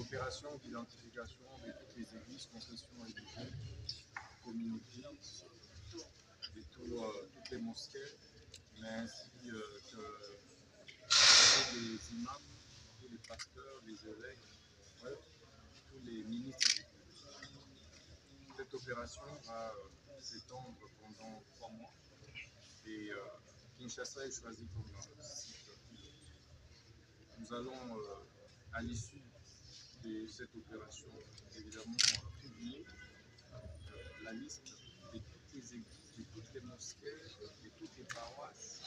opération d'identification de toutes les églises, confessions religieuses, communautés, de toutes les mosquées, mais ainsi que tous les imams, tous les pasteurs, les évêques, bref, tous les ministres des cultes. Cette opération va s'étendre pendant 3 mois et Kinshasa est choisi comme site pilote. Nous allons, à l'issue de cette opération, évidemment, publier la liste de toutes les églises, de toutes les mosquées, de toutes les paroisses,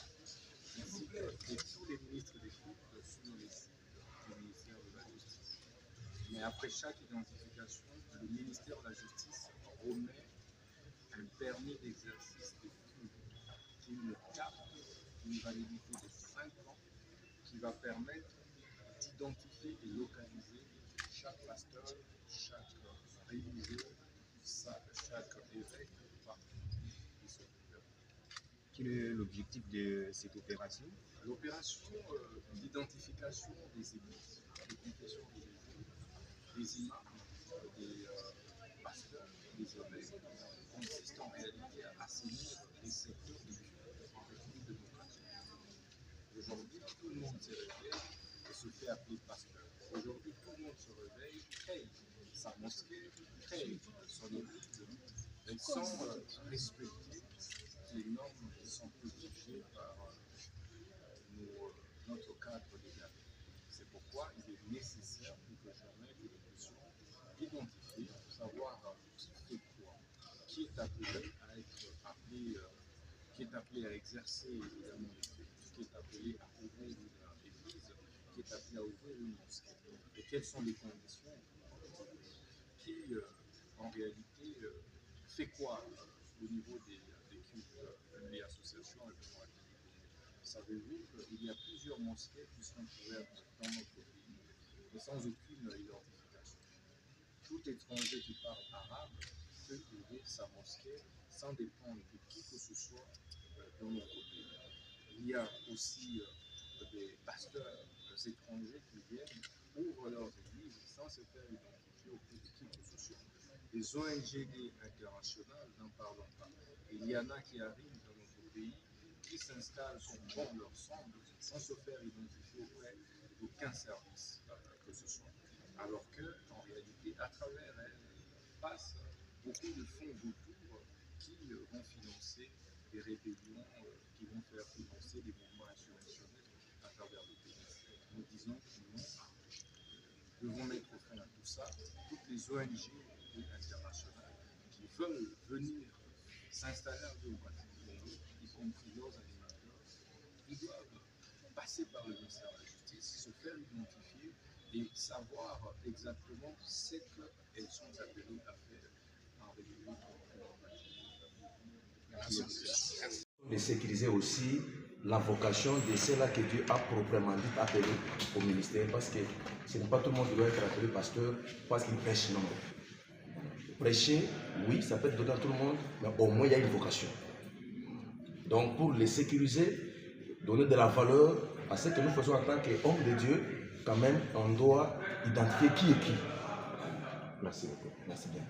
ainsi que de tous les ministres des cultes sur le site du ministère de la Justice. Mais après chaque identification, le ministère de la Justice remet un permis d'exercice de culte qui est une carte d'une validité de 5 ans qui va permettre d'identifier et localiser chaque pasteur, chaque religieux, chaque évêque partout qui s'occupe. Quel est l'objectif de cette opération? L'opération d'identification des églises, des confessions religieuses, des imams, des pasteurs, des évêques, consiste en réalité à assainir les secteurs du culte en République démocratique. Aujourd'hui, tout le monde se réveille et se fait appeler pasteur. Aujourd'hui, tout le monde se réveille, crée sa mosquée, crée son église, et sans respecter les normes qui sont codifiées par notre cadre légal. C'est pourquoi il est nécessaire plus que jamais que nous puissions identifier, savoir qui fait quoi, qui est appelé à être appelé, qui est appelé à exercer évidemment les cultes, qui est appelé à ouvrir une église, qui est appelé à ouvrir une mosquée, et quelles sont les conditions qui, en réalité, fait quoi au niveau des cultes et associations et savez-vous qu'il y a plusieurs mosquées qui sont ouvertes dans notre pays, mais sans aucune identification. Tout étranger qui parle arabe peut ouvrir sa mosquée sans dépendre de qui que ce soit dans notre pays. Il y a aussi des pasteurs étrangers qui viennent, ouvrent leurs églises sans se faire identifier auprès de qui que ce soit. Les ONG internationales, n'en parlons pas. Il y en a qui arrivent dans notre pays, qui s'installent comme bon leur semble, sans se faire identifier auprès d'aucun service que ce soit. Alors qu'en réalité, à travers elles, passent beaucoup de fonds vautours qui vont financer des rébellions, qui vont faire financer des mouvements insurrectionnels à travers le pays. Nous disons que non, nous devons mettre fin à tout ça. Toutes les ONG internationales qui veulent venir s'installer un peu au Guadeloupe, y compris leurs animateurs, ils doivent passer par le ministère de la Justice, se faire identifier et savoir exactement ce qu'elles sont appelées à faire en République démocratique. De sécuriser aussi la vocation de ceux-là que Dieu a proprement dit appelés au ministère, parce que ce n'est pas tout le monde qui doit être appelé pasteur parce qu'il prêche, non. Prêcher, oui, ça peut être donné à tout le monde, mais au moins il y a une vocation. Donc pour les sécuriser, donner de la valeur à ce que nous faisons en tant qu'hommes de Dieu, quand même on doit identifier qui est qui. Merci beaucoup, merci bien.